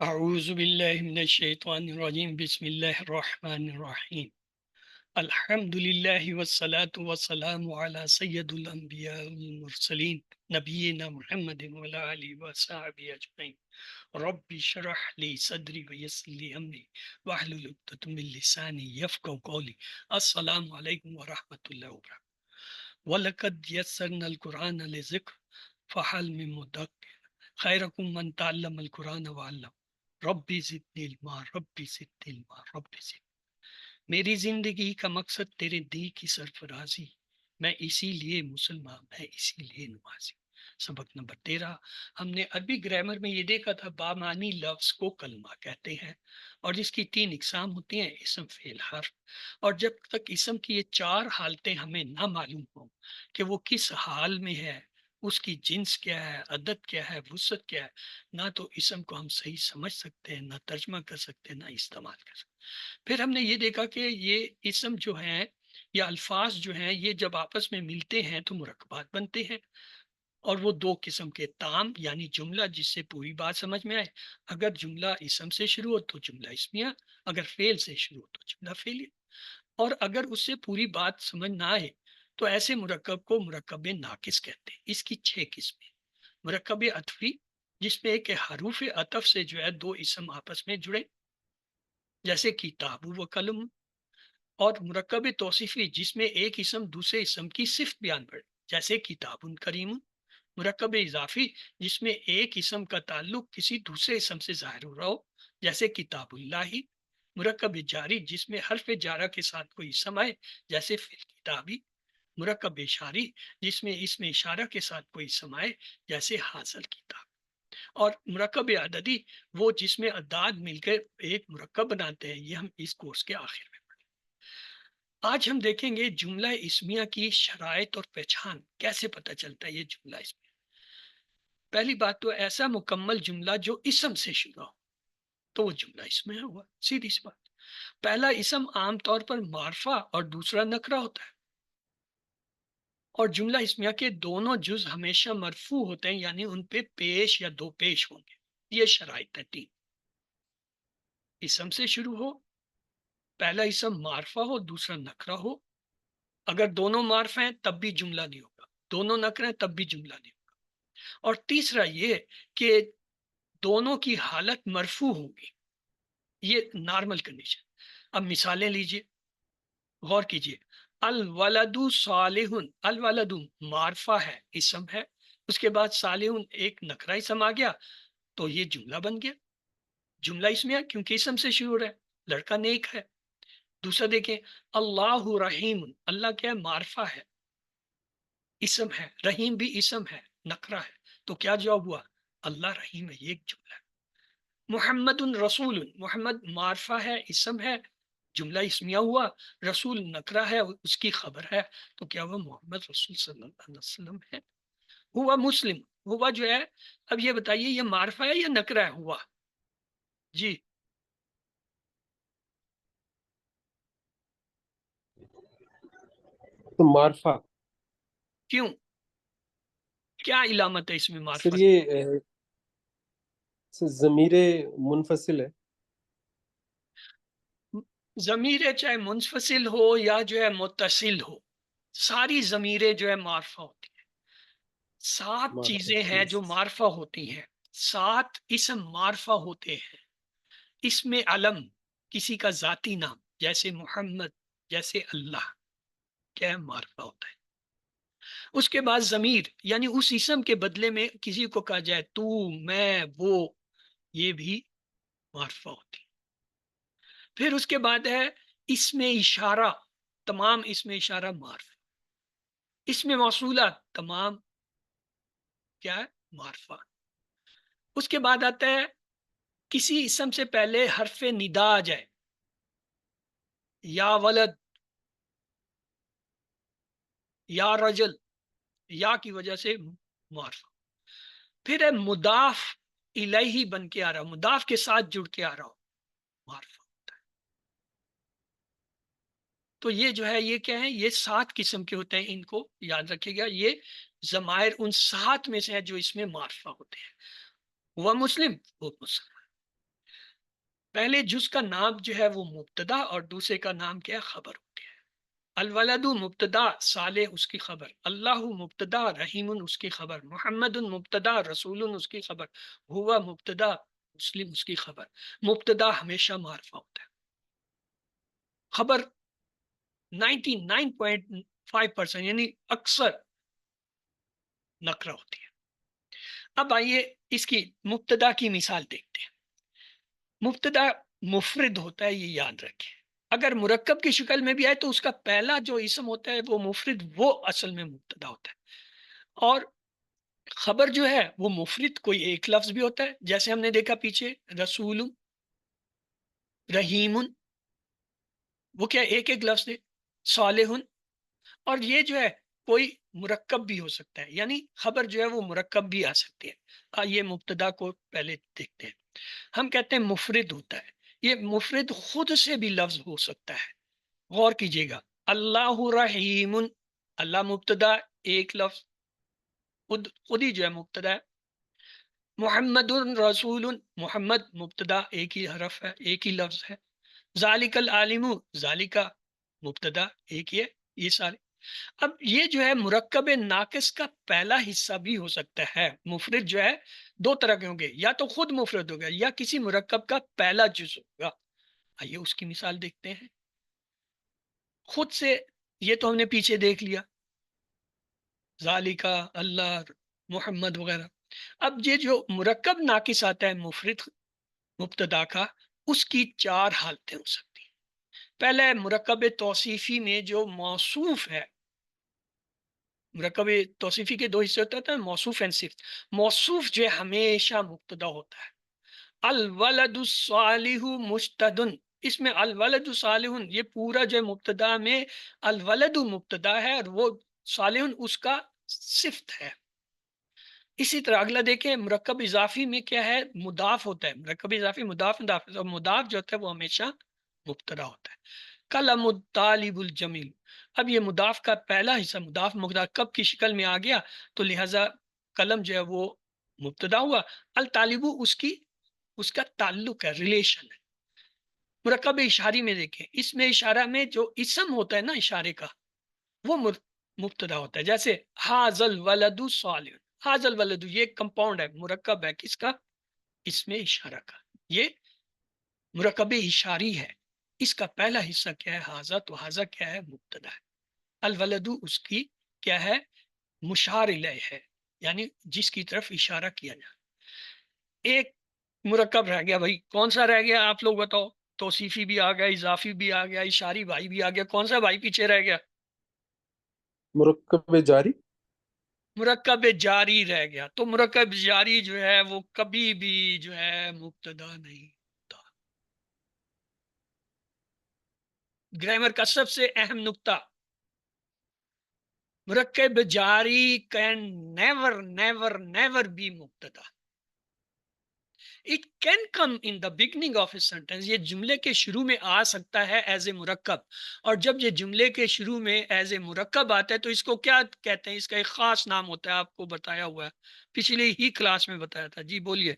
اعوذ باللہ من الشیطان الرجیم بسم اللہ الرحمن الرحیم الحمد للہ والصلاة والسلام علی سید الانبیاء والمرسلین نبینا محمد وعلی آلہ وصحبہ اجمعین رب شرح لی صدری ویسر لی امری واحلل عقدۃ من لسانی یفقهوا قولی السلام علیکم ورحمۃ اللہ وبرکاتہ وَلَقَدْ يَسَّرْنَا الْقُرْآنَ لِلذِّكْرِ فَهَلْ مِن مُّدَّكِرٍ خَيْرُكُم مَّن تَعَلَّمَ الْقُرْآنَ وَعَلَّمَهُ ربی زدنی علما ربی زدنی علما ربی زدنی۔ میری زندگی کا مقصد تیرے دین کی سرفرازی، میں اسی لیے مسلمان، میں اسی لیے نمازی۔ سبق نمبر 13۔ ہم نے عربی گرامر میں یہ دیکھا تھا بامانی لفظ کو کلمہ کہتے ہیں اور جس کی 3 اقسام ہوتی ہیں، اسم، فعل، حرف۔ اور جب تک اسم کی یہ 4 حالتیں ہمیں نہ معلوم ہوں کہ وہ کس حال میں ہے، اس کی جنس کیا ہے، عدد کیا ہے، وسعت کیا ہے، نہ تو اسم کو ہم صحیح سمجھ سکتے ہیں، نہ ترجمہ کر سکتے ہیں، نہ استعمال کر سکتے ہیں۔ پھر ہم نے یہ دیکھا کہ یہ اسم جو ہیں یا الفاظ جو ہیں، یہ جب آپس میں ملتے ہیں تو مرکبات بنتے ہیں، اور وہ 2 قسم کے: تام یعنی جملہ جس سے پوری بات سمجھ میں آئے، اگر جملہ اسم سے شروع ہو تو جملہ اسمیہ، اگر فعل سے شروع ہو تو جملہ فعلیہ، اور اگر اس سے پوری بات سمجھ نہ آئے تو ایسے مرکب کو مرکب ناقص کہتے ہیں۔ اس کی 6 قسمیں: مرکب عطفی، جس میں کہ حروف عطف سے جو ہے 2 اسم آپس میں جڑے، جیسے کتاب و قلم، اور مرکب توصیفی، جس میں ایک اسم دوسرے اسم کی صفت بیان کرے، جیسے کتاب کریم۔ مرکب اضافی، جس میں ایک اسم کا تعلق کسی دوسرے اسم سے ظاہر ہو رہا ہو، جیسے کتاب اللہ۔ مرکب جاری، جس میں حرف جارہ کے ساتھ کوئی اسم آئے، جیسے فی الکتابی۔ مرکب اشاری، جس میں اسم اشارہ کے ساتھ کوئی اسم آئے، جیسے حاصل کتاب۔ اور مرکب عددی، وہ جس میں اعداد مل کر ایک مرکب بناتے ہیں۔ یہ ہم اس کورس کے آخر میں پڑھیں۔ آج ہم دیکھیں گے جملہ اسمیہ کی شرائط اور پہچان، کیسے پتہ چلتا ہے یہ جملہ اسمیہ۔ پہلی بات تو ایسا مکمل جملہ جو اسم سے شروع ہو تو وہ جملہ اسمیہ ہوا، سیدھی سی بات۔ پہلا اسم عام طور پر معرفہ اور دوسرا نکرہ ہوتا ہے، اور جملہ اسمیہ کے دونوں جز ہمیشہ مرفوع ہوتے ہیں، یعنی ان پہ پیش یا دو پیش ہوں گے۔ یہ شرائط ہے 3: اسم سے شروع ہو، پہلا اسم معرفہ ہو، دوسرا نکرہ ہو۔ اگر دونوں معرفہ ہیں تب بھی جملہ نہیں ہوگا، دونوں نکرہ ہیں تب بھی جملہ نہیں ہوگا۔ اور تیسرا یہ کہ دونوں کی حالت مرفوع ہوگی، یہ نارمل کنڈیشن۔ اب مثالیں لیجئے، غور کیجئے۔ الولد صالح، الولد معرفہ ہے، اسم ہے، اس کے بعد صالح ایک نکرہ اسم آ گیا تو یہ جملہ بن گیا، جملہ اسمیہ، کیونکہ اسم سے شروع ہے، لڑکا نیک ہے۔ دوسرا دیکھیں، اللہ رحیم، اللہ کیا ہے؟ معرفہ ہے، اسم ہے، رحیم بھی اسم ہے، نکرہ ہے، تو کیا جواب ہوا؟ اللہ رحیم ہے، یہ ایک جملہ ہے۔ محمد رسول، محمد معرفہ ہے، اسم ہے، جملہ اسمیہ ہوا، رسول نکرہ ہے، اس کی خبر ہے، تو کیا ہوا؟ محمد رسول صلی اللہ علیہ وسلم ہے۔ ہوا مسلم، ہوا جو ہے، اب یہ بتائیے یہ معرفہ ہے یا نکرہ ہے؟ ہوا جی، تو معرفہ کیوں؟ کیا علامت ہے اس میں سر، معرفت؟ یہ ضمیر منفصل ہے۔ ضمیر چاہے منفصل ہو یا جو ہے متصل ہو، ساری ضمیریں جو ہے معرفہ ہوتی ہیں۔ 7 معرفہ چیزیں ہیں ٹھیک۔ جو معرفہ ہوتی ہیں، 7 اسم معرفہ ہوتے ہیں۔ اسم علم، کسی کا ذاتی نام، جیسے محمد، جیسے اللہ، کیا ہے؟ معرفہ ہوتا ہے۔ اس کے بعد ضمیر، یعنی اس اسم کے بدلے میں کسی کو کہا جائے تو، میں، وہ، یہ بھی معرفہ ہوتی ہے۔ پھر اس کے بعد ہے اسم اشارہ، تمام اسم اشارہ معرفہ۔ اسم موصولہ، تمام کیا ہے؟ معرفہ۔ اس کے بعد آتا ہے کسی اسم سے پہلے حرف ندا آ جائے، یا ولد، یا رجل، یا کی وجہ سے معرفہ۔ پھر ہے مضاف الیہ بن کے آ رہا ہو، مضاف کے ساتھ جڑ کے آ رہا ہو، معرفہ ہوتا ہے۔ تو یہ جو ہے یہ کیا ہے؟ یہ 7 قسم کے ہوتے ہیں، ان کو یاد رکھے گا۔ یہ ضمائر ان 7 میں سے ہے جو اس میں معرفہ ہوتے ہیں۔ وہ مسلم، وہ مسلم۔ پہلے جز کا نام جو ہے وہ مبتدا اور دوسرے کا نام کیا ہے؟ خبر ہوتی ہے۔ الولد مبتدا، صالح اس کی خبر، اللہ مبتدا، رحیم اس کی خبر، محمد مبتدا، رسول اس کی خبر، ہوا مبتدا، مسلم اس کی خبر۔ مبتدا ہمیشہ معرفہ ہوتا ہے، خبر 99.5% یعنی اکثر نقرہ ہوتی ہے۔ اب آئیے اس کی مبتدا کی مثال دیکھتے ہیں۔ مبتدا مفرد ہوتا ہے، یہ یاد رکھیں۔ اگر مرکب کی شکل میں بھی آئے تو اس کا پہلا جو اسم ہوتا ہے وہ مفرد، وہ اصل میں مبتدا ہوتا ہے۔ اور خبر جو ہے وہ مفرد کوئی ایک لفظ بھی ہوتا ہے، جیسے ہم نے دیکھا پیچھے رسول، رحیم، وہ کیا ایک ایک لفظ ہے، صالح، اور یہ جو ہے کوئی مرکب بھی ہو سکتا ہے، یعنی خبر جو ہے وہ مرکب بھی آ سکتی ہے۔ یہ مبتدا کو پہلے دیکھتے ہیں۔ ہم کہتے ہیں مفرد ہوتا ہے، یہ مفرد خود سے بھی لفظ ہو سکتا ہے۔ غور کیجئے گا، اللہ رحیم، اللہ مبتدا ایک لفظ خود ہی جو ہے مبتدا ہے۔ محمد رسول، محمد مبتدا ایک ہی حرف ہے، ایک ہی لفظ ہے۔ ذالک العالم، ذالک مبتدا ایک ہی ہے۔ یہ سارے اب یہ جو ہے مرکب ناقص کا پہلا حصہ بھی ہو سکتا ہے۔ مفرد جو ہے دو طرح کے ہوں گے، یا تو خود مفرد ہوگا یا کسی مرکب کا پہلا جز ہوگا۔ آئیے اس کی مثال دیکھتے ہیں۔ خود سے یہ تو ہم نے پیچھے دیکھ لیا، ذالکا، اللہ، محمد وغیرہ۔ اب یہ جو مرکب ناقص آتا ہے مفرد مبتدا کا، اس کی چار حالتیں ہو سکتی ہیں۔ پہلا ہے مرکب توصیفی میں جو موصوف ہے، مرکب توصیفی کے دو حصے ہوتے ہیں، موصوف اینڈ صفت۔ موصوف جو ہے ہمیشہ مبتدا ہوتا ہے۔ الولد الصالح مشتدن، اس میں الولد صالح یہ پورا جو ہے مبتدا میں الولد مبتدا ہے اور وہ صالح اس کا صفت ہے۔ اسی طرح اگلا دیکھیں، مرکب اضافی میں کیا ہے، مضاف ہوتا ہے۔ مرکب اضافی مضاف اور مضاف جو ہوتا ہے وہ ہمیشہ مبتدا ہوتا ہے۔ قلم الطالب الجمیل، اب یہ مضاف کا پہلا حصہ مضاف مرکب کی شکل میں آ گیا تو لہذا قلم جو ہے وہ مبتدا ہوا، الطالب اس کا تعلق ہے، ریلیشن ہے۔ مرکب اشاری میں دیکھیں، اس میں اشارہ میں جو اسم ہوتا ہے نا اشارے کا، وہ مبتدا ہوتا ہے۔ جیسے حاذ الولد صالح، حاذ الولد یہ کمپاؤنڈ ہے، مرکب ہے کس کا، اس میں اشارہ کا، یہ مرکب اشاری ہے۔ اس کا پہلا حصہ کیا ہے، حاذا، تو حاذا کیا ہے، مبتدا ہے۔ الولد اس کی کیا ہے، مشار الیہ ہے، یعنی جس کی طرف اشارہ کیا جائے۔ ایک مرکب رہ گیا بھائی، کون سا رہ گیا آپ لوگ بتاؤ؟ توصیفی بھی آ گیا، اضافی بھی آ گیا، اشاری بھائی بھی آ گیا، کون سا بھائی پیچھے رہ گیا؟ مرکب جاری، مرکب جاری رہ گیا۔ تو مرکب جاری جو ہے وہ کبھی بھی جو ہے مبتدا نہیں ہوتا۔ گرامر کا سب سے اہم نقطہ، مرکب جاری can never be مبتدا۔ It can come in the beginning of a sentence، یہ جملے کے شروع میں آ سکتا ہے ایز اے مرکب، اور جب یہ جملے کے شروع میں ایز اے مرکب آتا ہے تو اس کو کیا کہتے ہیں، اس کا ایک خاص نام ہوتا ہے، آپ کو بتایا ہوا ہے، پچھلی ہی کلاس میں بتایا تھا۔ جی بولیے۔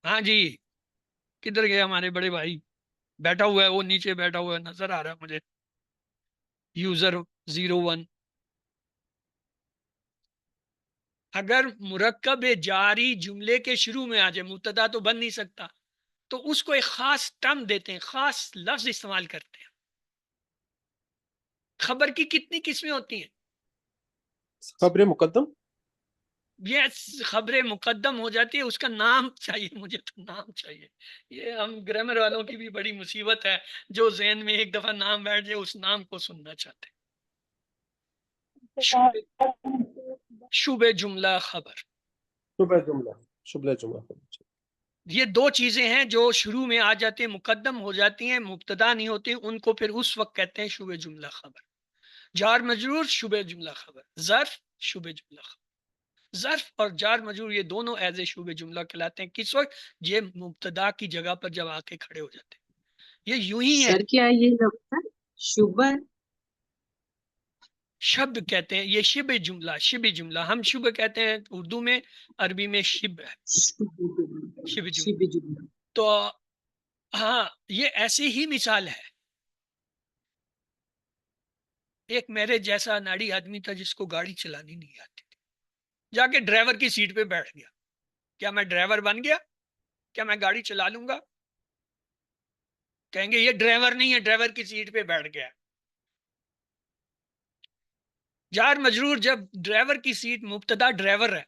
ہاں جی، کدھر گئے ہمارے بڑے بھائی؟ بیٹھا ہوا ہے وہ، نیچے بیٹھا ہوا ہے، نظر آ رہا ہے مجھے، یوزر 01۔ اگر مرکب جاری جملے کے شروع میں آ جائے، مبتدا تو بن نہیں سکتا، تو اس کو ایک خاص ٹرم دیتے ہیں، خاص لفظ استعمال کرتے ہیں۔ خبر کی کتنی قسمیں ہوتی ہیں؟ خبر مقدم، یہ خبر مقدم ہو جاتی ہے، اس کا نام چاہیے، مجھے تو نام چاہیے۔ یہ ہم گرامر والوں کی بھی بڑی مصیبت ہے، جو ذہن میں ایک دفعہ نام بیٹھ جائے اس نام کو سننا چاہتے ہیں۔ شبہ جملہ خبر، شبہ جملہ یہ دو چیزیں ہیں جو شروع میں آ جاتے ہیں، مقدم ہو جاتی ہیں، مبتدا نہیں ہوتی، ان کو پھر اس وقت کہتے ہیں شبہ جملہ خبر۔ جار مجرور شبہ جملہ خبر، ظرف شبہ جملہ خبر۔ ظرف اور جار مجرور یہ دونوں ایز اے شبہ جملہ کہلاتے ہیں، کس وقت؟ یہ مبتدا کی جگہ پر جب آ کے کھڑے ہو جاتے ہیں۔ یہ یوں ہی ہے، سر کیا یہ لفظ ہے شبہ؟ شب کہتے ہیں، یہ شب جملہ، شب جملہ ہم شب کہتے ہیں اردو میں، عربی میں شب ہے، شب جملہ. شبہ جملہ. تو ہاں یہ ایسی ہی مثال ہے. ایک میرے جیسا ناڑی آدمی تھا جس کو گاڑی چلانی نہیں آتی تھی، جا کے ڈرائیور کی سیٹ پہ بیٹھ گیا. کیا میں ڈرائیور بن گیا؟ کیا میں گاڑی چلا لوں گا؟ کہیں گے یہ ڈرائیور نہیں ہے، ڈرائیور کی سیٹ پہ بیٹھ گیا. جار مجرور جب ڈرائیور کی سیٹ، مبتدا ڈرائیور ہے،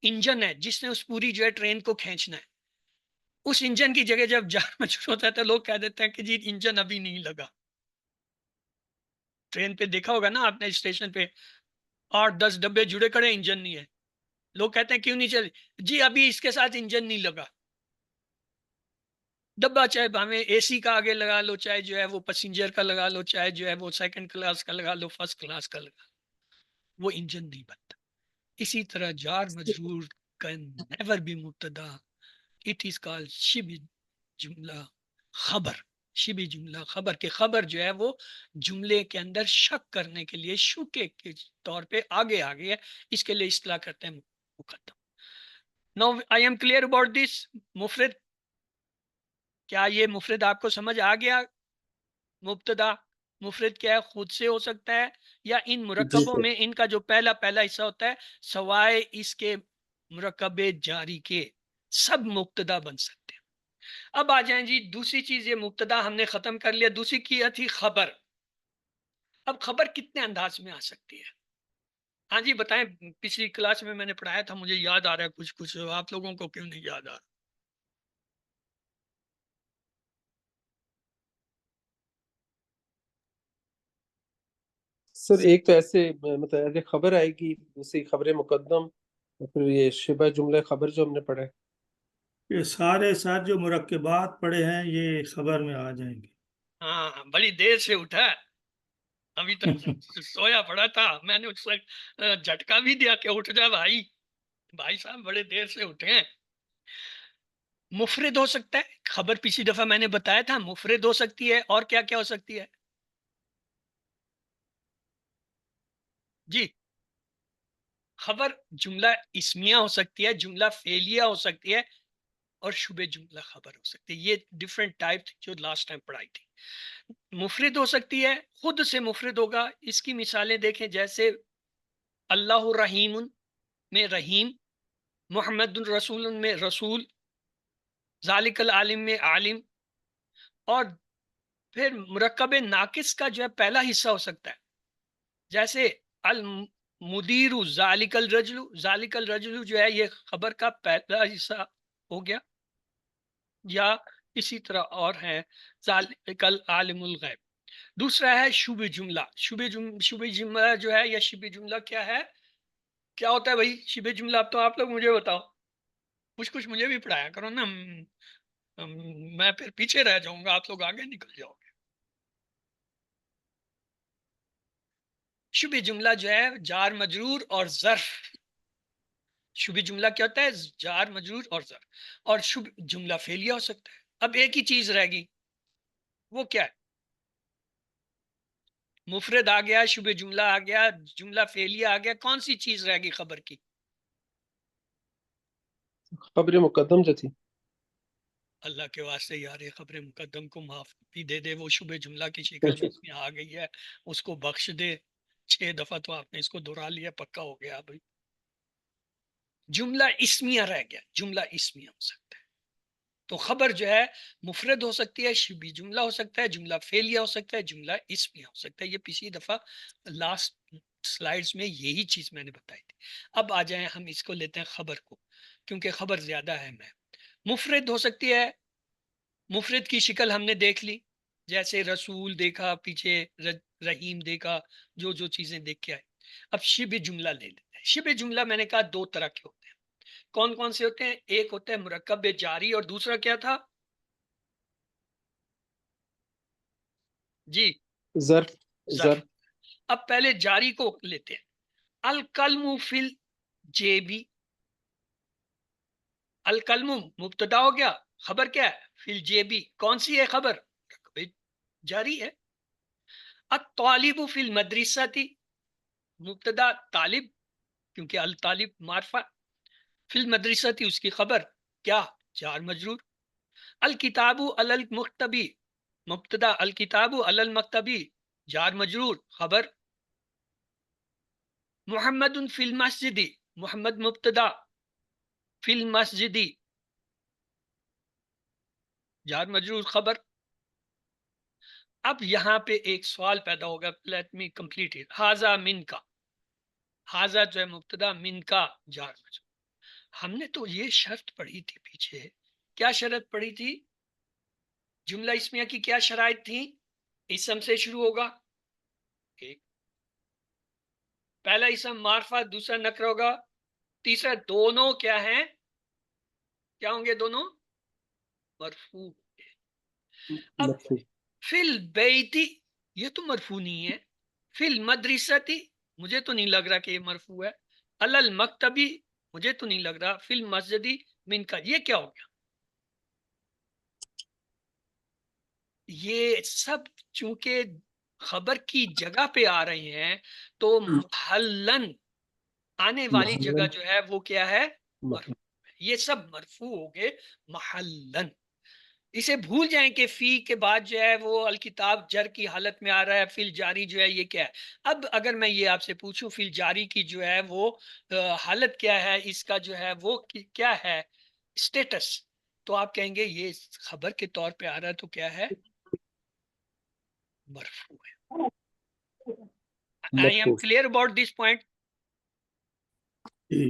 انجن ہے جس نے اس پوری جو ہے ٹرین کو کھینچنا ہے، اس انجن کی جگہ جب جار مجرور ہوتا ہے تو لوگ کہہ دیتے ہیں کہ جی انجن ابھی نہیں لگا. ٹرین پہ دیکھا ہوگا نا آپ نے، اسٹیشن پہ 8-10 ڈبے جڑے کھڑے، انجن نہیں ہے. لوگ کہتے ہیں کیوں نہیں چل؟ جی ابھی اس کے ساتھ انجن نہیں لگا. ڈبہ چاہے ہمیں اے سی کا آگے لگا لو، چاہے جو ہے وہ پیسنجر کا لگا لو، چاہے جو ہے وہ سیکنڈ کلاس کا لگا لو، فرسٹ کلاس کا لگا لو، وہ انجن نہیں بنتا. اسی طرح جار مجرور can never be مبتدا. It is called شبہ جملہ خبر. شبہ جملہ خبر کے خبر جو ہے وہ جملے کے اندر شک کرنے کے لیے، شکے کے طور پہ آگے آگے ہے، اس کے لیے اصطلاح کرتے ہیں مقدم. Now I am clear about this. مفرد، کیا یہ مفرد آپ کو سمجھ آ گیا؟ مبتدا مفرد کیا ہے؟ خود سے ہو سکتا ہے، یا ان مرکبوں میں ان کا جو پہلا حصہ ہوتا ہے سوائے اس کے مرکب جاری کے سب مبتدا بن سکتے ہیں. اب آ جائیں جی دوسری چیز، یہ مبتدا ہم نے ختم کر لیا، دوسری کیا تھی خبر. اب خبر کتنے انداز میں آ سکتی ہے؟ ہاں جی بتائیں، پچھلی کلاس میں نے پڑھایا تھا، مجھے یاد آ رہا ہے کچھ کچھ، آپ لوگوں کو کیوں نہیں یاد آ رہا؟ سر ایک تو ایسے مطلب ایسے خبر آئے گی، دوسری خبر مقدم، اور پھر یہ شبہ جملہ خبر جو ہم نے پڑھا ہے. یہ سارے ساتھ جو مرکبات پڑے ہیں یہ خبر میں آ جائیں گے. ہاں بڑی دیر سے اٹھا، ابھی تک سویا پڑا تھا، میں نے اس وقت جھٹکا بھی دیا کہ اٹھ جا بھائی، بھائی صاحب بڑے دیر سے اٹھے ہیں. مفرد ہو سکتا ہے خبر، پچھلی دفعہ میں نے بتایا تھا مفرد ہو سکتی ہے، اور کیا کیا ہو سکتی ہے جی؟ خبر جملہ اسمیہ ہو سکتی ہے، جملہ فعلیہ ہو سکتی ہے، اور شبہ جملہ خبر ہو سکتی ہے. یہ ڈفرینٹ ٹائپ جو لاسٹ ٹائم پڑھائی تھی. مفرد ہو سکتی ہے، خود سے مفرد ہوگا. اس کی مثالیں دیکھیں، جیسے اللہ الرحیم میں رحیم، محمد الرسول میں رسول، ذالک العالم میں عالم. اور پھر مرکب ناقص کا جو ہے پہلا حصہ ہو سکتا ہے، جیسے المدیر ذالک الرجل. ذالک الرجل جو ہے یہ خبر کا پہلا حصہ ہو گیا. یا اسی طرح اور ہے ذالک العالم الغیب. دوسرا ہے شبہ جملہ. شبہ جملہ جو ہے یا شبہ جملہ کیا ہے، کیا ہوتا ہے بھائی شبہ جملہ؟ اب تو آپ لوگ مجھے بتاؤ، کچھ مجھے بھی پڑھایا کرو نا، میں پھر پیچھے رہ جاؤں گا، آپ لوگ آگے نکل جاؤ گے. شبہ جملہ جو ہے جار مجرور اور ظرف. شبہ جملہ کیا ہوتا ہے؟ جار مجرور اور ظرف. اور شبہ جملہ فعلیہ ہو سکتا ہے. اب ایک ہی چیز رہ گئی، وہ کیا ہے؟ مفرد آ گیا، شبہ جملہ آ گیا، جملہ فعلیہ آ گیا، کون سی چیز رہ گئی خبر کی؟ خبر مقدم جو تھی. اللہ کے واسطے یار یہ خبر مقدم کو معاف بھی دے دے، وہ شبہ جملہ کی شکل میں اس میں آ گئی ہے، اس کو بخش دے. 6 دفعہ تو آپ نے اس کو دہرا لیا، پکا ہو گیا بھائی. جملہ اسمیہ رہ گیا، جملہ اسمیہ ہو سکتا ہے. تو خبر جو ہے مفرد ہو سکتی ہے، شبہ جملہ ہو سکتا ہے، جملہ فعلیہ ہو سکتا ہے، جملہ اسمیہ ہو سکتا ہے. یہ پچھلی دفعہ لاسٹ سلائیڈز میں یہی چیز میں نے بتائی تھی. اب آ جائیں ہم اس کو لیتے ہیں خبر کو، کیونکہ خبر زیادہ اہم ہے. مفرد ہو سکتی ہے، مفرد کی شکل ہم نے دیکھ لی، جیسے رسول دیکھا، پیچھے رحیم دیکھا، جو چیزیں دیکھ کے آئے. اب شبہ جملہ لے لیتے ہیں. شبہ جملہ میں نے کہا 2 طرح کے ہوتے ہیں. کون کون سے ہوتے ہیں؟ ایک ہوتا ہے مرکب جاری، اور دوسرا کیا تھا جی؟ ظرف. ظرف. اب پہلے جاری کو لیتے ہیں. القلم فی الجیبی. القلم مبتدا ہو گیا، خبر کیا ہے؟ فی الجیبی. کون سی ہے خبر؟ جاری ہے. الطالب فی المدرسہ تھی. مبتدا طالب، کیونکہ الطالب معرفہ. فی المدرستی اس کی خبر کیا، جار مجرور. الکتاب علی المکتبی، مبتدا الکتاب علی المکتبی جار مجرور خبر. محمد فی المسجد، محمد مبتدا، فی المسجد جار مجرور خبر. اب یہاں پہ ایک سوال پیدا ہوگا، لیٹ می کمپلیٹ اٹ. ہاذا من کا، ہاذا جو ہے مبتدا، من کا جار مجرور. ہم نے تو یہ شرط پڑھی تھی پیچھے، کیا شرط پڑھی تھی؟ جملہ اسمیہ کی کیا شرائط تھی؟ اسم سے شروع ہوگا، ایک پہلا اسم معرفہ، دوسرا نکر ہوگا، تیسرا دونوں کیا ہیں، کیا ہوں گے دونوں؟ مرفوع. اب مرفوع. فی البیتی یہ تو مرفوع نہیں ہے. فی المدرستی مجھے تو نہیں لگ رہا کہ یہ مرفوع ہے. علی المکتبی مجھے تو نہیں لگ رہا. فی المسجدی من کا، یہ کیا ہو گیا؟ یہ سب چونکہ خبر کی جگہ پہ آ رہے ہیں تو محلن آنے والی محلن جگہ جو ہے وہ کیا ہے؟ مرفوع. مرفوع. یہ سب مرفوع ہو گئے محلن. اسے بھول جائیں کہ فی کے بعد جو ہے وہ الکتاب جر کی حالت میں آ رہا ہے. فی الجاری جو ہے یہ کیا ہے؟ اب اگر میں یہ آپ سے پوچھوں فی الجاری کی جو ہے وہ حالت کیا ہے، اس کا جو ہے وہ کیا ہے اسٹیٹس، تو آپ کہیں گے یہ خبر کے طور پہ آ رہا ہے تو کیا ہے؟ مرفوع ہے. I am مرفوع. clear about this point. جی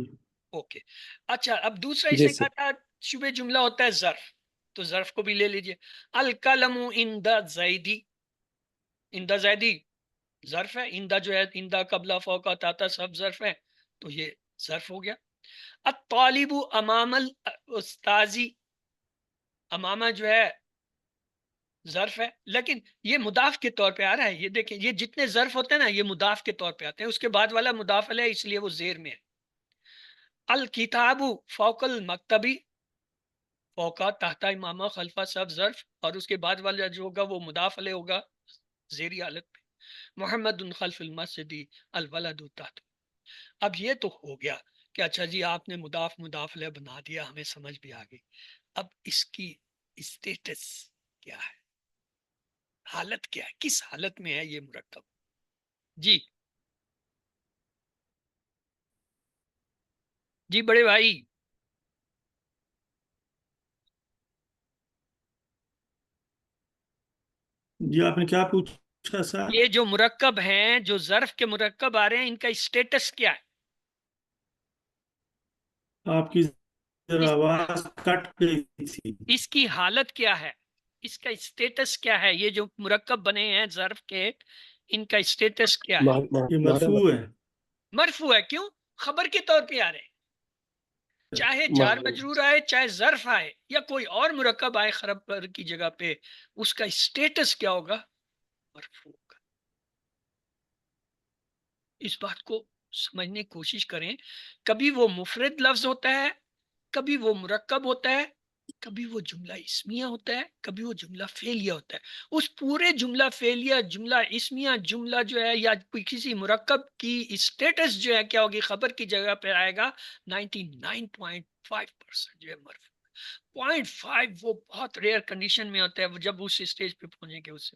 اوکے. اچھا اب دوسرا اس جی نے سر. کہا تھا شبہ جملہ ہوتا ہے ظرف، تو ظرف کو بھی لے لیجئے. القلم عند زیدی، عند زیدی ظرف ہے. عند جو ہے عند قبلہ فوقہ تحت سب ظرف ہے، تو یہ ظرف ہو گیا. الطالب امام الاستاذی، امامہ جو ہے ظرف ہے، لیکن یہ مضاف کے طور پہ آ رہا ہے. یہ دیکھیں یہ جتنے ظرف ہوتے ہیں نا یہ مضاف کے طور پہ آتے ہیں، اس کے بعد والا مضاف علیہ اس لیے وہ زیر میں ہے. الکتاب فوق المکتبی، فوقا تحت امامہ خلفہ سب ظرف، اور اس کے بعد والا جو ہوگا وہ مضاف علیہ ہوگا زیری حالت میں. محمد خلف المسجد الولد تحت. اب یہ تو ہو گیا کہ اچھا جی آپ نے مضاف مضاف علیہ بنا دیا، ہمیں سمجھ بھی آ گئی. اب اس کی اسٹیٹس کیا ہے، حالت کیا ہے، کس حالت میں ہے یہ مرکب؟ جی جی بڑے بھائی. جی آپ نے کیا پوچھا سر؟ یہ جو مرکب ہیں، جو ظرف کے مرکب آ رہے ہیں، ان کا اسٹیٹس کیا ہے؟ آپ کی ذرا اس آواز کٹ گئی تھی. اس کی حالت کیا ہے، اس کا اسٹیٹس کیا ہے؟ یہ جو مرکب بنے ہیں ظرف کے، ان کا اسٹیٹس کیا ہے؟ یہ مہرا مرفوع ہے. مرفوع ہے. کیوں؟ خبر کے طور پہ آ رہے ہیں. چاہے جار مجرور آئے، چاہے ظرف آئے، یا کوئی اور مرکب آئے خبر کی جگہ پہ، اس کا اسٹیٹس کیا ہوگا؟ مرفوع کا. اس بات کو سمجھنے کی کوشش کریں. کبھی وہ مفرد لفظ ہوتا ہے، کبھی وہ مرکب ہوتا ہے، کبھی وہ جملہ اسمیہ ہوتا ہے، کبھی وہ جملہ فعلیہ ہوتا ہے. اس پورے جملہ فعلیہ، جملہ اسمیہ، جملہ جو ہے یا کوئی کسی مرکب کی اسٹیٹس جو ہے کیا ہوگی؟ خبر کی جگہ پہ آئے گا 99.5% جو ہے مرفوع. 0.5 وہ بہت ریئر کنڈیشن میں ہوتا ہے، جب اس اسٹیج پہ پہنچیں گے اس سے.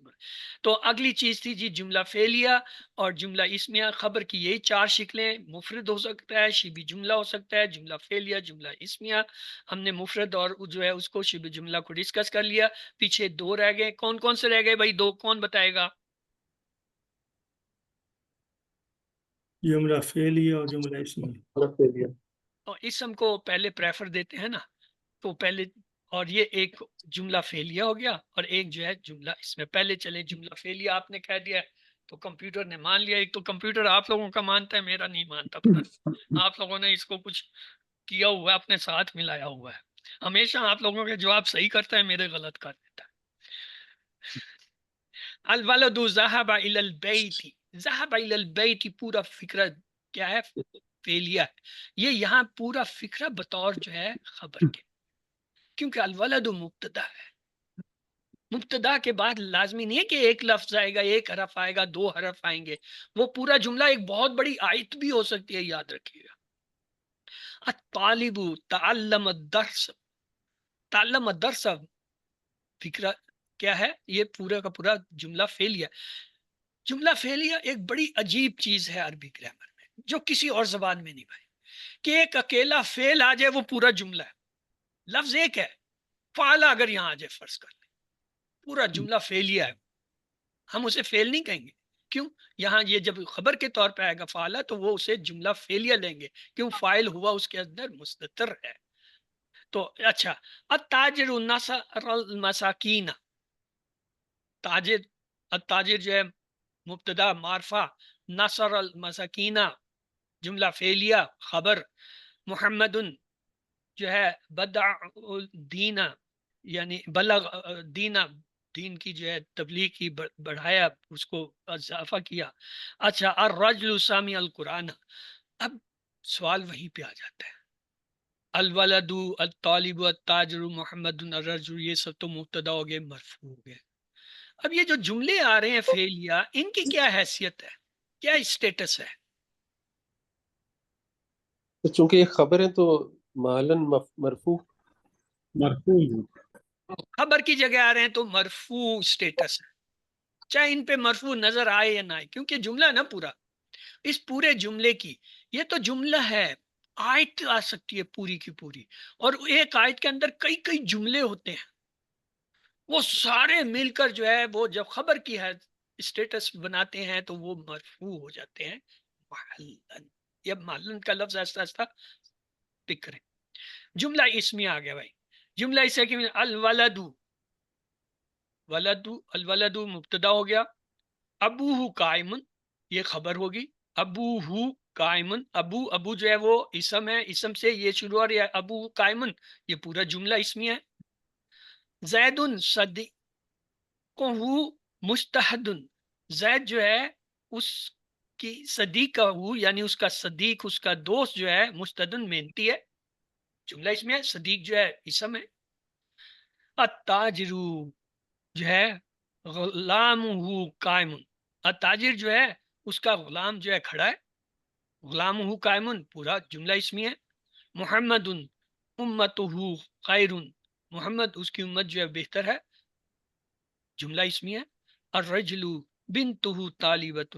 تو اگلی چیز تھی جی جملہ فعلیہ اور جملہ اسمیہ. خبر کی یہی چار شکلیں، مفرد ہو سکتا ہے، شبہ جملہ ہو سکتا ہے، جملہ فعلیہ، جملہ اسمیہ. ہم نے مفرد اور جو ہے اس کو شبہ جملہ کو ڈسکس کر لیا. پیچھے دو رہ گئے. کون کون سے رہ گئے بھائی؟ دو کون بتائے گا؟ جملہ فعلیہ اور جملہ اسمیہ. فعلیہ. اور اسم کو پہلے پریفر دیتے ہیں نا، تو پہلے، اور یہ ایک جملہ فعلیہ ہو گیا اور ایک جو ہے جملہ اس میں. پہلے چلے جملہ فعلیہ آپ نے کہہ دیا تو کمپیوٹر نے مان لیا. ایک تو کمپیوٹر آپ لوگوں کا مانتا ہے، میرا نہیں مانتا. پتہ نہیں آپ لوگوں نے اس کو کچھ کیا ہوا ہے، اپنے ساتھ ملایا ہوا ہے. ہمیشہ آپ لوگوں کے جواب صحیح کرتا ہے، میرے غلط کر دیتا ہے. الولد ذهب الى البيت، ذهب الى البيت پورا فکرہ کیا ہے؟ فعلیہ ہے. یہ یہاں پورا فکرہ بطور جو ہے خبر کے، کیونکہ الولد مبتدا ہے. مبتدا کے بعد لازمی نہیں ہے کہ ایک لفظ آئے گا، ایک حرف آئے گا، دو حرف آئیں گے، وہ پورا جملہ ایک بہت بڑی آیت بھی ہو سکتی ہے، یاد رکھیے گا۔ الطالب تعلم الدرس، تعلم الدرس فکرہ کیا ہے؟ یہ پورا کا پورا جملہ فعلیہ۔ جملہ فعلیہ ایک بڑی عجیب چیز ہے عربی گرامر میں، جو کسی اور زبان میں نہیں بھائی، کہ ایک اکیلا فعل آ جائے وہ پورا جملہ ہے۔ لفظ ایک ہے، فعل اگر یہاں آ جائے فرض کر لیں، پورا جملہ فعلیہ ہے، ہم اسے فعل نہیں کہیں گے۔ کیوں؟ یہاں یہ جب خبر کے طور پہ آئے گا فعلہ تو وہ اسے جملہ فعلیہ لیں گے، کیوں؟ فاعل ہوا اس کے اندر مستتر ہے۔ تو اچھا، التاجر نصر المساکین، تاجر، التاجر جو ہے مبتدا معرفہ، نصر المساکین جملہ فعلیہ خبر، محمد جو ہے بدع الدین یعنی بلغ دینا، دین کی جو ہے تبلیغ کی، بڑھایا اس کو، اضافہ کیا۔ اچھا، الرجل سامع القرآن، اب سوال وہیں پہ آ جاتا ہے، الولد الطالب التاجر محمد الرجل، یہ سب تو مبتدا ہو گئے، مرفوع ہو گئے۔ اب یہ جو جملے آ رہے ہیں فعلیہ، ان کی کیا حیثیت ہے، کیا اسٹیٹس ہے؟ چونکہ یہ خبر ہے تو معلن مرفوع مرفوع خبر کی جگہ آ رہے ہیں تو مرفوع اسٹیٹس ہے، چاہے ان پہ مرفوع نظر آئے یا نہ آئے، کیونکہ جملہ نا پورا، اس پورے جملے کی، یہ تو جملہ ہے، آیت آ سکتی ہے پوری کی پوری، اور ایک آیت کے اندر کئی کئی جملے ہوتے ہیں، وہ سارے مل کر جو ہے وہ جب خبر کی ہے اسٹیٹس بناتے ہیں تو وہ مرفوع ہو جاتے ہیں محلن۔ یہ محلن کا لفظ ایسا ایسا پک کریں۔ جملہ اسمی آ گیا بھائی، جملہ اسے کہ الولد، ولد، الولد مبتدا ہو گیا، ابوہ قائمن یہ خبر ہوگی، ابوہ قائمن، ابو، ابو جو ہے وہ اسم ہے، اسم سے یہ شروع ہو رہی ہے، ابو قائمن یہ پورا جملہ اسمی ہے۔ زید صدیقہ مجتہد، زید جو ہے اس کی صدیق کا ہو، یعنی اس کا صدیق، اس کا دوست جو ہے مجتہد محنتی ہے، جملہ اس میں ہے، صدیق جو ہے اسم ہے۔ التاجر جو ہے غلامہ قائم، التاجر جو ہے اس کا غلام جو ہے کھڑا ہے، غلامہ قائم پورا جملہ اسمی ہے۔ محمد امتہ خیر، محمد اس کی امت جو ہے بہتر ہے، جملہ اسمی ہے۔ الرجل بنتہ طالبۃ،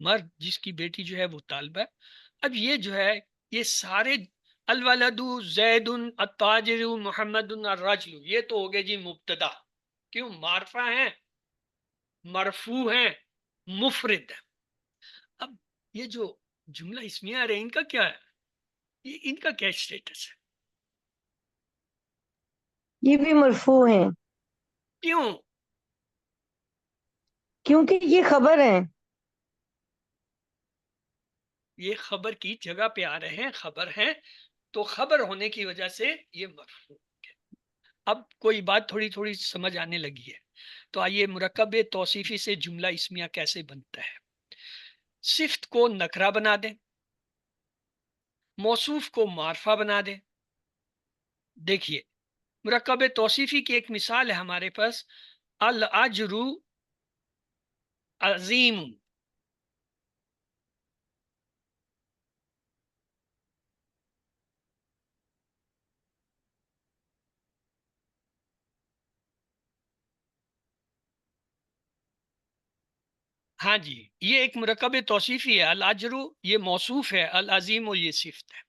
مرد جس کی بیٹی جو ہے وہ طالبہ ہے۔ اب یہ جو ہے یہ سارے الولد زید التاجر محمد الرجل، یہ تو ہو گئے جی مبتدا، کیوں؟ معرفہ ہیں، مرفوع ہیں، مفرد ہے۔ اب یہ جو جملہ اسمیہ آ رہے ہیں ان کا کیا ہے، یہ ان کا کیا اسٹیٹس ہے؟ یہ بھی مرفوع ہیں، کیوں؟ کیونکہ یہ خبر ہیں۔ یہ خبر کی جگہ پہ آ رہے ہیں، خبر ہیں تو خبر ہونے کی وجہ سے یہ مرفوع ہے۔ اب کوئی بات تھوڑی تھوڑی سمجھ آنے لگی ہے، تو آئیے مرکب توصیفی سے جملہ اسمیہ کیسے بنتا ہے۔ صفت کو نکرہ بنا دیں، موصوف کو معرفہ بنا دیں۔ دیکھیے مرکب توصیفی کی ایک مثال ہے ہمارے پاس، الاجر عظیم، ہاں جی یہ ایک مرکب توصیفی ہے، الاجر یہ موصوف ہے، العظیم یہ صفت ہے۔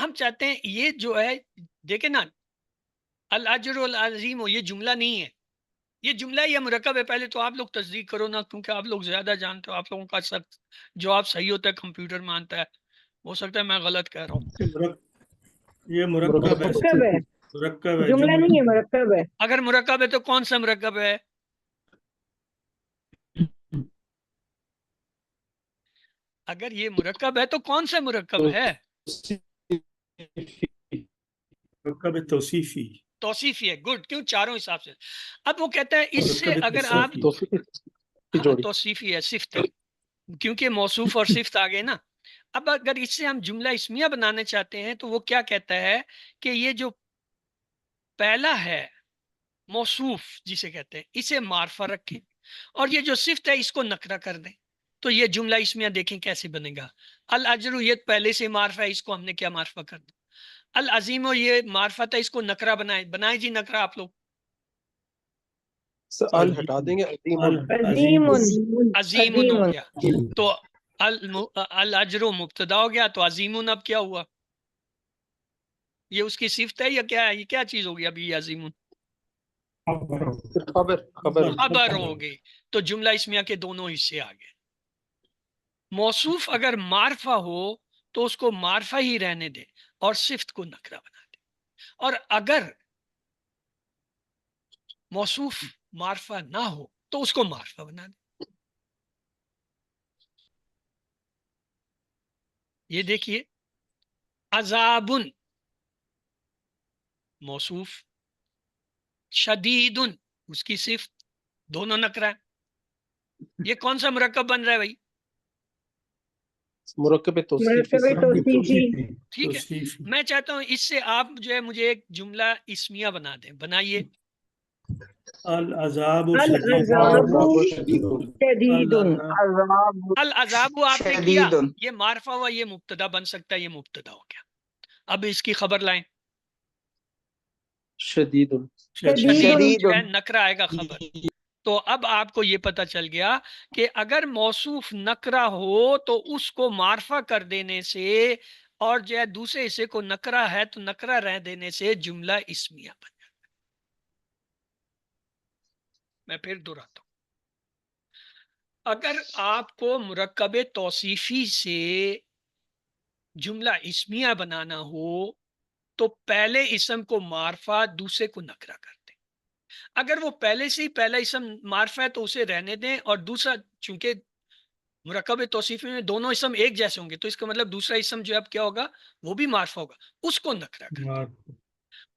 ہم چاہتے ہیں یہ جو ہے، دیکھیں نا، الاجر العظیم یہ جملہ نہیں ہے، یہ جملہ یا مرکب ہے، پہلے تو آپ لوگ تصدیق کرو نا، کیونکہ آپ لوگ زیادہ جانتے ہو، آپ لوگوں کا سب جواب صحیح ہوتا ہے، کمپیوٹر مانتا ہے، ہو سکتا ہے میں غلط کہہ رہا ہوں۔ یہ مرکب ہے، مرکب ہے، مرکب ہے، جملہ نہیں ہے، مرکب ہے۔ اگر مرکب ہے تو کون سا مرکب ہے؟ اگر یہ مرکب ہے تو کون سا مرکب ہے؟ مرکب توصیفی، توصیفی ہے، گڈ، کیوں؟ چاروں حساب سے۔ اب وہ کہتا ہے اس سے مرکب اگر آپ توصیفی، کی جوڑی توصیفی ہے، صفت ہے، کیونکہ موصوف اور صفت آ گئے نا۔ اب اگر اس سے ہم جملہ اسمیہ بنانے چاہتے ہیں تو وہ کیا کہتا ہے کہ یہ جو پہلا ہے موصوف جسے کہتے ہیں اسے معرفہ رکھیں اور یہ جو صفت ہے اس کو نکرہ کر دیں، تو یہ جملہ اسمیہ دیکھیں کیسے بنے گا۔ الاجر یہ پہلے سے معرفہ ہے، اس کو ہم نے کیا معرفہ کر دیا۔ العظیم یہ معرفت ہے، اس کو نکرہ بنائیں جی نکرہ آپ لوگ۔ ال ہٹا دیں گے، عظیم عظیم عظیم ہو گیا تو الاجر مبتدا ہو گیا، تو عظیم اب کیا ہوا؟ یہ اس کی صفت ہے یا کیا ہے؟ یہ کیا چیز ہوگی ابھی؟ یہ عظیم خبر خبر ہو گئی، تو جملہ اسمیہ کے دونوں حصے آ گئے۔ موصوف اگر معرفہ ہو تو اس کو معرفہ ہی رہنے دے اور صفت کو نکرہ بنا دے، اور اگر موصوف معرفہ نہ ہو تو اس کو معرفہ بنا دے۔ یہ دیکھیے عذاب موصوف، شدید اس کی صفت، دونوں نکرہ ہے۔ یہ کون سا مرکب بن رہا ہے بھائی؟ مرکب توصیفی مرکب توصیفی۔ ٹھیک ہے، میں چاہتا ہوں اس سے آپ جو ہے مجھے ایک جملہ اسمیہ بنا دیں، بنائیے۔ العذاب العذاب شدید، شدید، العذاب آپ نے کیا، یہ معرفہ ہوا، یہ مبتدا بن سکتا ہے، یہ مبتدا ہو گیا۔ اب اس کی خبر لائیں، شدید شدید جو ہے نکرہ آئے گا خبر۔ تو اب آپ کو یہ پتہ چل گیا کہ اگر موصوف نکرہ ہو تو اس کو معرفہ کر دینے سے، اور جو ہے دوسرے حصے کو نکرہ ہے تو نکرہ رہ دینے سے جملہ اسمیہ بن جاتا ہے۔ میں پھر دہراتا ہوں، اگر آپ کو مرکب توصیفی سے جملہ اسمیہ بنانا ہو تو پہلے اسم کو معرفہ دوسرے کو نکرہ کر دیں۔ اگر وہ پہلے سے ہی پہلا اسم معرفہ ہے تو اسے رہنے دیں، اور دوسرا چونکہ مرکب توصیفی میں دونوں اسم ایک جیسے ہوں گے تو اس کا مطلب دوسرا اسم جو اب کیا ہوگا، وہ بھی معرفہ ہوگا، اس کو نکرہ کر دیں۔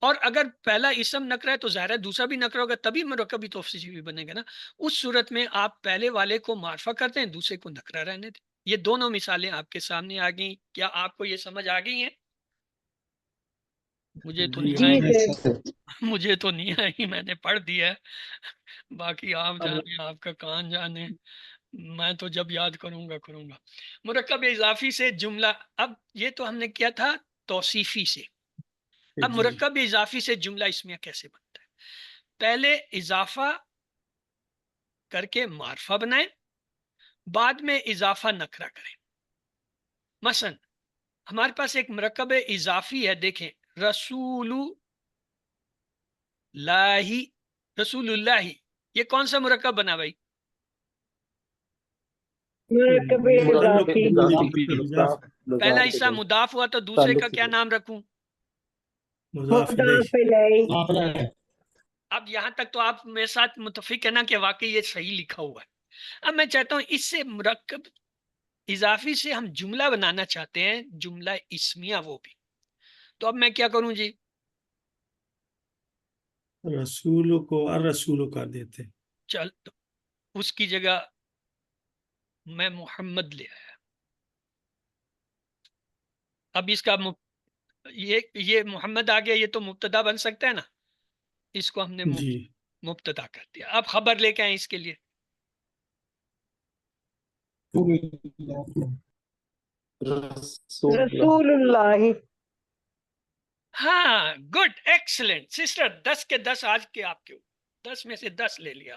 اور اگر پہلا اسم نکرہ ہے تو ظاہر ہے دوسرا بھی نکرہ ہوگا، تبھی مرکب توصیفی بنے گا نا۔ اس صورت میں آپ پہلے والے کو معرفہ کرتے ہیں، دوسرے کو نکرہ رہنے دیں۔ یہ دونوں مثالیں آپ کے سامنے آ گئیں، کیا آپ کو یہ سمجھ آ گئی ہیں؟ مجھے تو نہیں آئی، مجھے تو نہیں آئی، میں نے پڑھ دیا ہے، باقی آپ جانے، آپ کا کان جانے، میں تو جب یاد کروں گا۔ مرکب اضافی سے جملہ، اب یہ تو ہم نے کیا تھا توصیفی سے، اب مرکب اضافی سے جملہ اسمیہ کیسے بنتا ہے؟ پہلے اضافہ کر کے معرفہ بنائیں، بعد میں اضافہ نکرہ کریں۔ مثلا ہمارے پاس ایک مرکب اضافی ہے، دیکھیں رسول اللہ، یہ کون سا مرکب بنا بھائی؟ مرکب اضافی۔ پہلا حصہ مضاف ہوا تو دوسرے کا کیا نام رکھوں؟ مضاف الیہ۔ اب یہاں تک تو آپ میرے ساتھ متفق ہے نا کہ واقعی یہ صحیح لکھا ہوا ہے۔ اب میں چاہتا ہوں اس سے مرکب اضافی سے ہم جملہ بنانا چاہتے ہیں، جملہ اسمیہ وہ بھی، تو اب میں کیا کروں جی؟ رسول کو الرسول کر دیتے، چل تو اس کی جگہ میں محمد لے آیا۔ اب اس کا یہ محمد آ گیا، یہ تو مبتدا بن سکتا ہے نا، اس کو ہم نے جی مبتدا کر دیا۔ اب خبر لے کے آئیں اس کے لیے، رسول اللہ۔ ہاں گڈ، ایکسلنٹ سسٹر، 10 کے 10 آج کے آپ کے 10 میں سے 10 لے لیا۔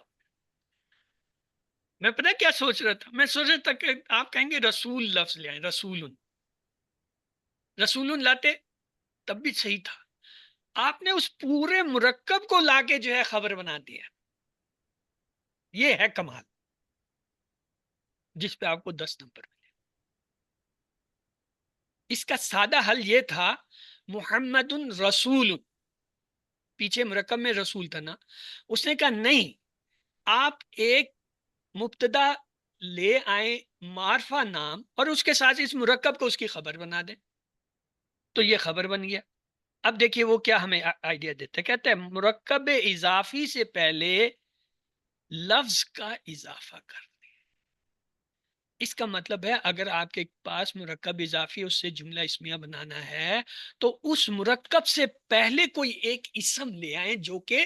میں پتہ کیا سوچ رہا تھا؟ میں سوچ رہا تھا کہ آپ کہیں گے رسول لفظ لے آئیں، رسول لاتے تب بھی صحیح تھا، آپ نے اس پورے مرکب کو لا کے جو ہے خبر بنا دیا۔ یہ ہے کمال، جس پہ آپ کو 10 نمبر ملے۔ اس کا سادہ حل یہ تھا محمد رسول، پیچھے مرکب میں رسول تھا نا، اس نے کہا نہیں، آپ ایک مبتدا لے آئیں معرفہ نام، اور اس کے ساتھ اس مرکب کو اس کی خبر بنا دیں، تو یہ خبر بن گیا۔ اب دیکھیے وہ کیا ہمیں آئیڈیا دیتا ہے، کہتے ہیں مرکب اضافی سے پہلے لفظ کا اضافہ کر دیں۔ اس کا مطلب ہے اگر آپ کے پاس مرکب اضافی اس سے جملہ اسمیہ بنانا ہے تو اس مرکب سے پہلے کوئی ایک اسم لے آئیں جو کہ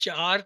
4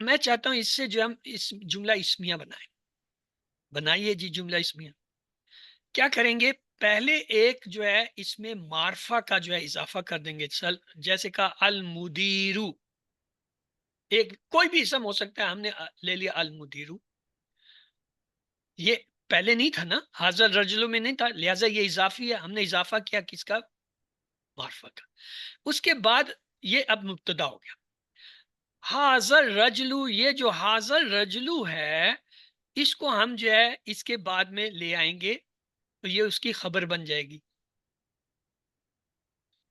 میں چاہتا ہوں اس سے جو ہم اس جملہ اسمیہ بنائیے جی جملہ اسمیہ کیا کریں گے؟ پہلے ایک جو ہے اس میں معرفہ کا جو ہے اضافہ کر دیں گے، جیسے کہا المدیرو، ایک کوئی بھی اسم ہو سکتا ہے، ہم نے لے لیا المدیرو، یہ پہلے نہیں تھا نا، حاضر رجلو میں نہیں تھا، لہٰذا یہ اضافی ہے، ہم نے اضافہ کیا کس کا؟ معرفہ کا۔ اس کے بعد یہ اب مبتدا ہو گیا حاضر رجلو، یہ جو حاضر رجلو ہے اس کو ہم جو ہے اس کے بعد میں لے آئیں گے تو یہ اس کی خبر بن جائے گی،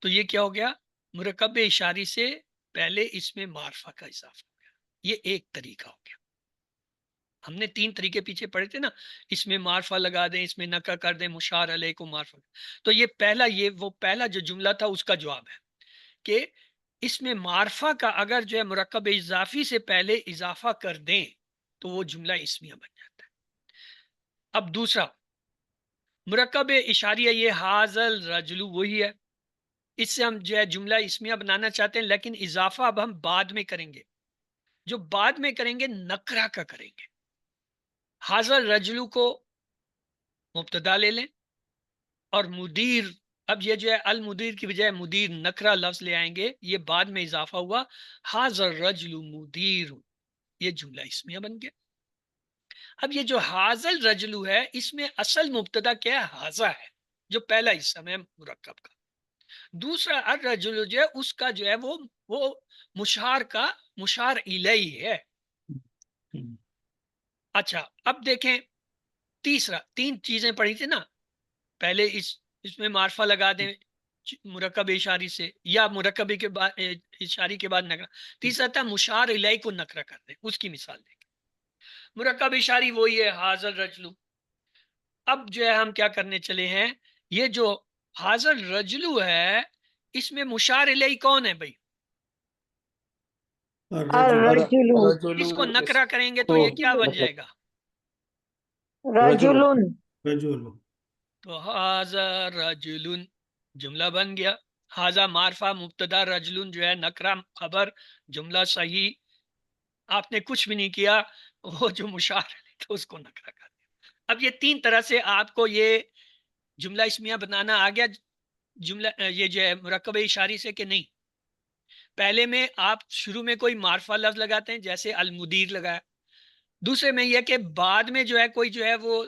تو یہ کیا ہو گیا؟ مرکب اشاری سے پہلے اس میں معرفہ کا اضافہ ہو گیا، یہ ایک طریقہ ہو گیا۔ ہم نے 3 طریقے پیچھے پڑھے تھے نا، اس میں معرفہ لگا دیں، اس میں نکرہ کر دیں، مشار علیہ کو معرفہ، تو یہ پہلا جو جملہ تھا اس کا جواب ہے کہ اس میں معرفہ کا اگر جو ہے مرکب اضافی سے پہلے اضافہ کر دیں تو وہ جملہ اسمیہ بن جاتا ہے۔ اب دوسرا مرکب اشاریہ، یہ حاضل رجلو وہی ہے، اس سے ہم جو ہے جملہ اسمیہ بنانا چاہتے ہیں، لیکن اضافہ اب ہم بعد میں کریں گے، جو بعد میں کریں گے نکرہ کا کریں گے۔ حاضر رجلو کو مبتدا لے لیں اور مدیر، اب یہ جو ہے المدیر کی بجائے مدیر نکرہ لفظ لے آئیں گے، یہ بعد میں اضافہ ہوا حاضر رجل مدیر، یہ جملہ اسمیہ بن گیا۔ اب یہ جو حاضر رجلو ہے اس میں اصل مبتدا کیا ہے؟ حاضہ ہے، جو پہلا حصہ ہے مرکب کا۔ دوسرا الرجل جو ہے اس کا جو ہے وہ مشار الیہ ہے۔ اچھا اب دیکھیں تیسرا، 3 چیزیں پڑھی تھی نا، پہلے اس میں معرفہ لگا دیں مرکب اشاری سے یا مرکب کے بعد اشاری کے بعد نکرہ، تیسرا تھا مشار الیہ کو نکرہ کر دیں، اس کی مثال دیں۔ مرکب اشاری وہی ہے حاضر رجلو۔ اب جو ہے ہم کیا کرنے چلے ہیں، یہ جو حاضر رجلو ہے اس میں مشار الیہ کون ہے بھائی؟ الرجل اس کو نکرہ کریں گے تو یہ کیا بن جائے گا؟ رجل رجل، تو حاضر رجل جملہ بن گیا، حاضر معرفہ مبتدا رجل جو ہے نکرہ خبر، جملہ صحیح، آپ نے کچھ بھی نہیں کیا، وہ جو مشار ہے تو اس کو نکرہ کر دیا۔ اب یہ 3 طرح سے آپ کو یہ جملہ اسمیہ بنانا آ گیا، جملہ یہ جو ہے مرکب اشاری سے کہ نہیں؟ پہلے میں آپ شروع میں کوئی معرفہ لفظ لگاتے ہیں جیسے المدیر لگایا، دوسرے میں یہ کہ بعد میں جو ہے کوئی جو ہے وہ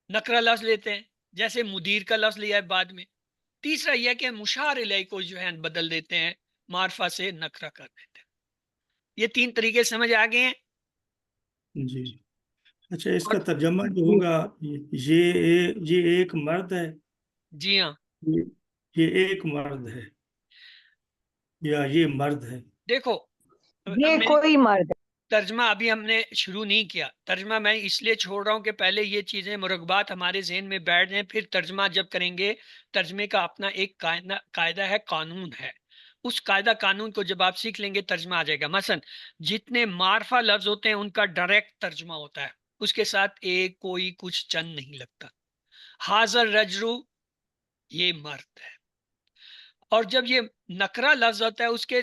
نکرہ لفظ لیتے ہیں جیسے مدیر کا لفظ لیا ہے بعد میں، تیسرا یہ کہ مشار الیہ کو جو ہے بدل دیتے ہیں، معرفہ سے نکرہ کر دیتے ہیں۔ یہ 3 طریقے سمجھ آ گئے ہیں؟ جی اچھا، اس کا ترجمہ جو ہوگا یہ ایک مرد ہے، جی ہاں، یہ ایک مرد ہے یا یہ مرد ہے؟ دیکھو یہ کوئی مرد ترجمہ ابھی ہم نے شروع نہیں کیا، ترجمہ میں اس لیے چھوڑ رہا ہوں کہ پہلے یہ چیزیں مرکبات ہمارے ذہن میں بیٹھ جائیں، پھر ترجمہ جب کریں گے ترجمے کا اپنا ایک قاعدہ ہے، قانون ہے، اس قاعدہ قانون کو جب آپ سیکھ لیں گے ترجمہ آ جائے گا۔ مثلا جتنے معرفہ لفظ ہوتے ہیں ان کا ڈائریکٹ ترجمہ ہوتا ہے، اس کے ساتھ ایک کوئی کچھ چند نہیں لگتا۔ حاضر رجلو یہ مرد ہے، اور جب یہ نکرہ لفظ ہوتا ہے اس کے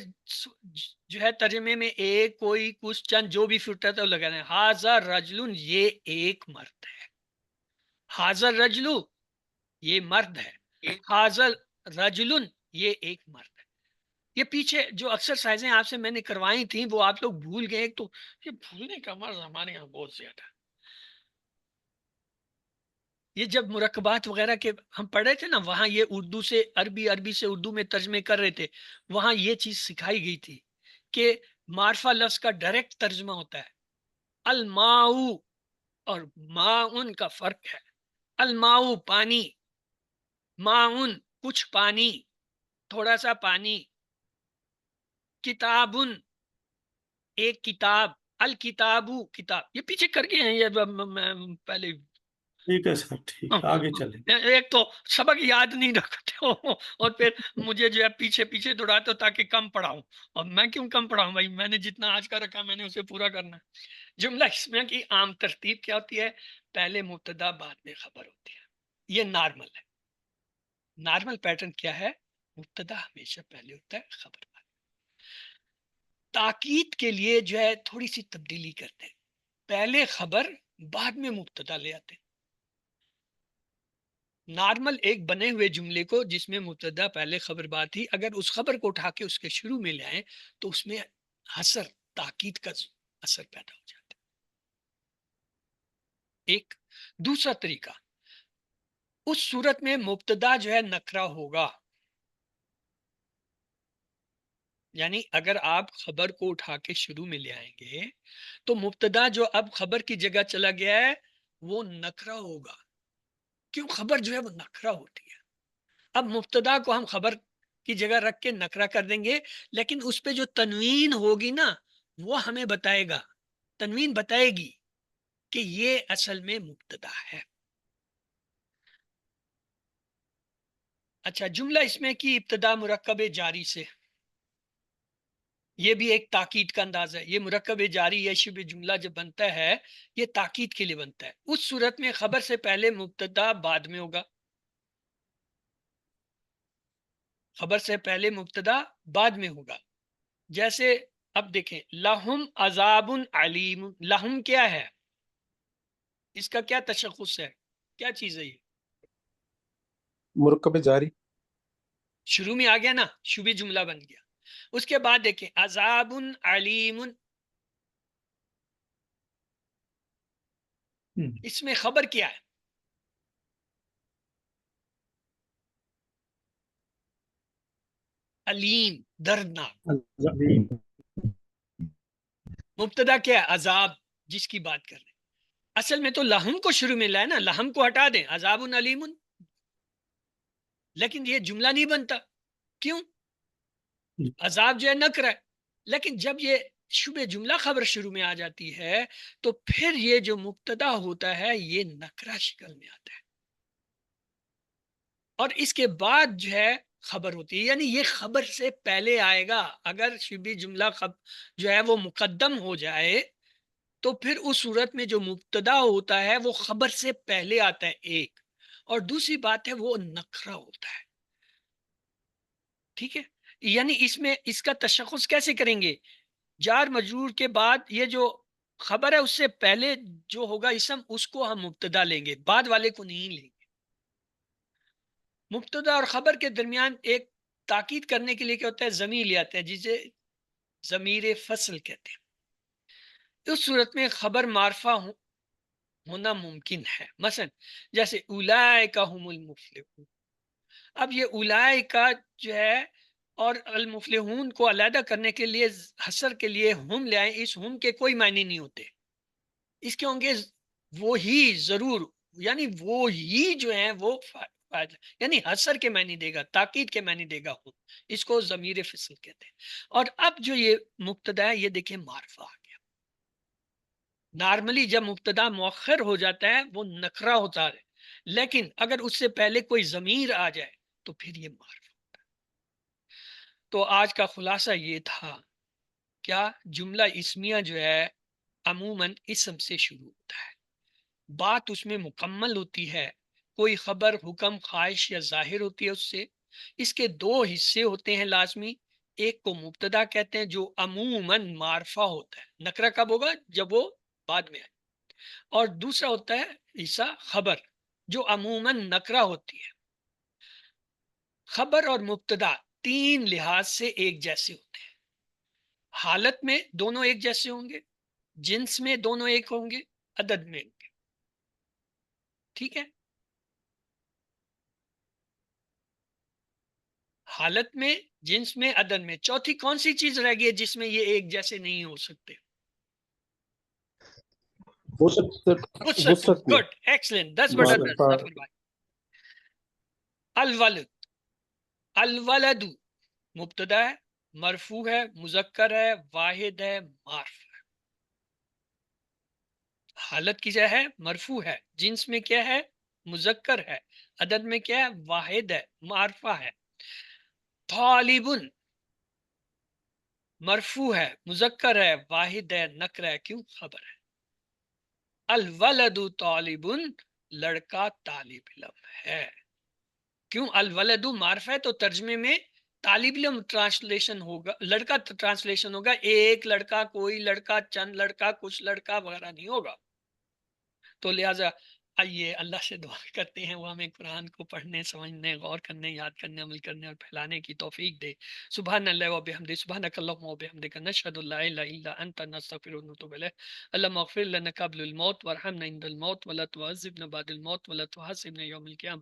جو ہے ترجمے میں ایک کوئی کچھ چند جو بھی فٹ ہے وہ لگانا ہے۔ حاضر رجلن یہ ایک مرد ہے، حاضر رجلو یہ مرد ہے، حاضر رجلن یہ ایک مرد ہے۔ یہ پیچھے جو ایکسرسائزیں آپ سے میں نے کروائی تھیں وہ آپ لوگ بھول گئے، تو یہ بھولنے کا مرض ہمارے یہاں بہت زیادہ ہے۔ یہ جب مرکبات وغیرہ کے ہم پڑھ رہے تھے نا، وہاں یہ اردو سے عربی، عربی سے اردو میں ترجمے کر رہے تھے، وہاں یہ چیز سکھائی گئی تھی کہ معرفہ لفظ کا ڈائریکٹ ترجمہ ہوتا ہے الماؤ، اور ماؤن کا فرق ہے۔ الماؤ پانی، ماؤن کچھ پانی، تھوڑا سا پانی، کتابن ایک کتاب، الکتابو کتاب، یہ پیچھے کر کے ہیں، یہ پہلے ٹھیک ہے سر، ٹھیک ہے، آگے چلیں۔ ایک تو سبق یاد نہیں رکھتے ہو اور پھر مجھے جو ہے پیچھے پیچھے دوڑاتے ہو تاکہ کم پڑھاؤں، اور میں کیوں کم پڑھاؤں بھائی، میں نے جتنا آج کا رکھا میں نے اسے پورا کرنا ہے۔ جملہ اسمیہ کی عام ترتیب کیا ہوتی ہے؟ پہلے مبتدا بعد میں خبر ہوتی ہے، یہ نارمل ہے۔ نارمل پیٹرن کیا ہے؟ مبتدا ہمیشہ پہلے ہوتا ہے، خبر بعد۔ تاکید کے لیے جو ہے تھوڑی سی تبدیلی کرتے ہیں، پہلے خبر بعد میں مبتدا لے آتے ہیں۔ نارمل ایک بنے ہوئے جملے کو جس میں مبتدا پہلے خبر بعد تھی، اگر اس خبر کو اٹھا کے اس کے شروع میں لے آئیں تو اس میں حسر، تاکید کا اثر پیدا ہو جاتا ہے۔ ایک دوسرا طریقہ، اس صورت میں مبتدا جو ہے نکرہ ہوگا، یعنی اگر آپ خبر کو اٹھا کے شروع میں لے آئیں گے تو مبتدا جو اب خبر کی جگہ چلا گیا ہے وہ نکرہ ہوگا، کیوں؟ خبر جو ہے وہ نکرہ ہوتی ہے۔ اب مبتدا کو ہم خبر کی جگہ رکھ کے نکرہ کر دیں گے، لیکن اس پہ جو تنوین ہوگی نا وہ ہمیں بتائے گا، تنوین بتائے گی کہ یہ اصل میں مبتدا ہے۔ اچھا، جملہ اس میں کی ابتدا مرکب جاری سے، یہ بھی ایک تاکید کا انداز ہے۔ یہ مرکب جاری یا شبہ جملہ جب بنتا ہے یہ تاکید کے لیے بنتا ہے۔ اس صورت میں خبر سے پہلے مبتدا بعد میں ہوگا، خبر سے پہلے مبتدا بعد میں ہوگا۔ جیسے اب دیکھیں، لہم عذاب علیم، لہم کیا ہے؟ اس کا کیا تشخص ہے؟ کیا چیز ہے یہ؟ مرکب جاری، شروع میں آ گیا نا، شبہ جملہ بن گیا۔ اس کے بعد دیکھیں عذاب علیم، اس میں خبر کیا ہے؟ علیم، دردناک۔ مبتدا کیا ہے؟ عذاب، جس کی بات کر رہے ہیں۔ اصل میں تو لہم کو شروع میں لائے نا، لہم کو ہٹا دیں، عذاب علیم، لیکن یہ جملہ نہیں بنتا، کیوں؟ عذاب جو ہے نکرہ ہے، لیکن جب یہ شبہ جملہ خبر شروع میں آ جاتی ہے تو پھر یہ جو مبتدا ہوتا ہے یہ نکرہ شکل میں آتا ہے، اور اس کے بعد جو ہے خبر ہوتی ہے، یعنی یہ خبر سے پہلے آئے گا۔ اگر شبہ جملہ جو ہے وہ مقدم ہو جائے تو پھر اس صورت میں جو مبتدا ہوتا ہے وہ خبر سے پہلے آتا ہے، ایک، اور دوسری بات ہے وہ نکرہ ہوتا ہے۔ ٹھیک ہے، یعنی اس میں اس کا تشخص کیسے کریں گے؟ جار مجرور کے بعد یہ جو خبر ہے اس سے پہلے جو ہوگا اسم، اس کو ہم مبتدا لیں گے، بعد والے کو نہیں لیں گے۔ مبتدا اور خبر کے درمیان ایک تاکید کرنے کے لیے کیا ہوتا ہے؟ ضمیر لے آتے ہیں، جسے ضمیر فصل کہتے ہیں۔ اس صورت میں خبر معرفہ ہونا ممکن ہے، مثلا جیسے اولئک هم المفلحون۔ اب یہ اولئک جو ہے اور المفلحون کو علیحدہ کرنے کے لیے حصر کے لیے ہم لے آئیں، اس ہم کے کوئی معنی نہیں ہوتے، اس کے ہوں گے وہی، ضرور، یعنی وہی جو ہیں وہ یعنی حصر کے معنی دے گا، تاکید کے معنی دے گا، اس کو ضمیر فصل کہتے ہیں۔ اور اب جو یہ مبتدا ہے یہ دیکھیں معرفہ آ گیا۔ نارملی جب مبتدا مؤخر ہو جاتا ہے وہ نکرہ ہوتا ہے، لیکن اگر اس سے پہلے کوئی ضمیر آ جائے تو پھر یہ معرفہ ہوتا ہے۔ تو آج کا خلاصہ یہ تھا، کیا جملہ اسمیہ جو ہے عموماً اسم سے شروع ہوتا ہے، بات اس میں مکمل ہوتی ہے، کوئی خبر، حکم، خواہش یا ظاہر ہوتی ہے اس سے۔ اس کے دو حصے ہوتے ہیں لازمی، ایک کو مبتدا کہتے ہیں جو عموماً معرفہ ہوتا ہے، نکرہ کب ہوگا؟ جب وہ بعد میں آئے، اور دوسرا ہوتا ہے حصہ خبر جو عموماً نکرہ ہوتی ہے۔ خبر اور مبتدا تین لحاظ سے ایک جیسے ہوتے ہیں، حالت میں دونوں ایک جیسے ہوں گے، جنس میں دونوں ایک ہوں گے، عدد میں ہوں گے۔ ٹھیک ہے، حالت میں، جنس میں، عدد میں۔ چوتھی کون سی چیز رہ گئی ہے جس میں یہ ایک جیسے نہیں ہو سکتے؟ وسط میں، گڈ، ایکسلنٹ، 10/10 معرفہ۔ ظفر بھائی۔ الولد، الولد مبتدا ہے، مرفوع ہے، مذکر ہے، واحد ہے، معرف ہے۔ حالت کی کیا ہے؟ مرفوع ہے، جنس میں کیا ہے؟ مذکر ہے، عدد میں کیا ہے؟ واحد ہے، معرفہ ہے۔ طالب مرفوع ہے، مذکر ہے، واحد ہے، نکرہ ہے، کیوں؟ خبر ہے۔ الولد طالب، لڑکا طالب علم ہے، کیوں؟ الولد معرفہ ہے تو ترجمے میں طالب علم ٹرانسلیشن ہوگا، لڑکا ٹرانسلیشن ہوگا، ایک لڑکا، کوئی لڑکا، چند لڑکا، کچھ لڑکا وغیرہ نہیں ہوگا. تو لہٰذا آئیے اللہ سے دعا کرتے ہیں وہ ہمیں قرآن کو پڑھنے، سمجھنے، غور کرنے، یاد کرنے، عمل کرنے اور پھیلانے کی توفیق دے. سبحان اللہ و بحمدہ، سبحانک اللہم و بحمدک، نشہد ان لا الہ الا انت، نستغفرک و نتوب الیک. اللہم اغفر لنا قبل الموت وارحمنا عند الموت ولا تعذبنا بعد الموت ولا تحاسبنا یوم القیامہ.